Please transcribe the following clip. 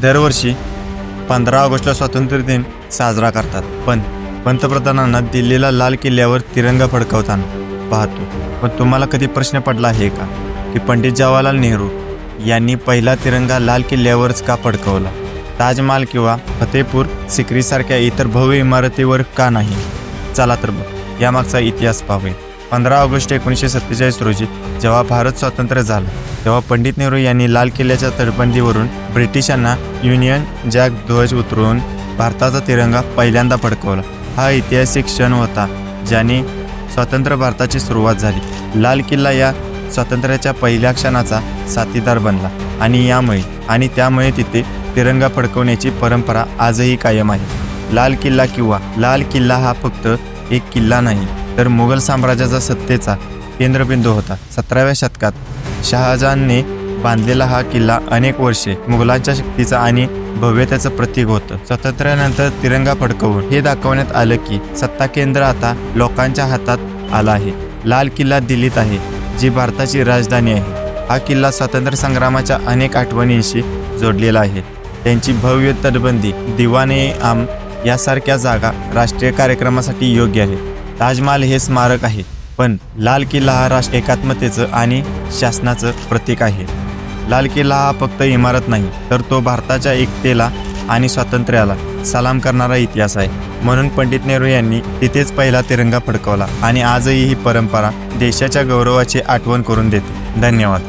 दरवर्षी 15 ऑगस्टला स्वातंत्र्य दिन साजरा करतात, पण पंतप्रधानांना दिल्लीला लाल किल्ल्यावर तिरंगा फडकवताना पाहतो. पण तुम्हाला कधी प्रश्न पडला आहे का की पंडित जवाहरलाल नेहरू यांनी पहिला तिरंगा लाल किल्ल्यावरच का फडकवला? ताजमहाल किंवा फतेपूर सिक्रीसारख्या इतर भव्य इमारतीवर का नाही? चला तर बघ यामागचा इतिहास पाहूया. 15 ऑगस्ट 1947 रोजी जेव्हा भारत स्वतंत्र झाला तेव्हा पंडित नेहरू यांनी लाल किल्ल्याच्या तटबंदीवरून ब्रिटिशांना युनियन जॅक ध्वज उतरवून भारताचा तिरंगा पहिल्यांदा फडकवला. हा ऐतिहासिक क्षण होता ज्याने स्वतंत्र भारताची सुरुवात झाली. लाल किल्ला या स्वातंत्र्याच्या पहिल्या क्षणाचा साथीदार बनला आणि त्यामुळे तिथे तिरंगा फडकवण्याची परंपरा आजही कायम आहे. लाल किल्ला हा फक्त एक किल्ला नाही तर मुघल साम्राज्याचा सत्तेचा केंद्रबिंदू होता. 17व्या शतकात शहाजहानने बांधलेला हा किल्ला अनेक वर्षे मुघलांच्या शक्तीचा आणि भव्यतेचं प्रतीक होतं. स्वातंत्र्यानंतर तिरंगा फडकवून हे दाखवण्यात आलं की सत्ता केंद्र आता लोकांच्या हातात आलं आहे. लाल किल्ला दिल्लीत आहे, जी भारताची राजधानी आहे. हा किल्ला स्वातंत्र्य संग्रामाच्या अनेक आठवणींशी जोडलेला आहे. त्यांची भव्य तटबंदी, दिवाण-ए-आम यासारख्या जागा राष्ट्रीय कार्यक्रमासाठी योग्य आहे. ताजमहाल हे स्मारक आहे, पण लाल किल्ला हा राष्ट्र एकात्मतेचं आणि शासनाचं प्रतीक आहे. लाल किल्ला हा फक्त इमारत नाही तर तो भारताच्या एकतेला आणि स्वातंत्र्याला सलाम करणारा इतिहास आहे. म्हणून पंडित नेहरू यांनी तिथेच पहिला तिरंगा फडकवला आणि आजही ही परंपरा देशाच्या गौरवाची आठवण करून देते. धन्यवाद.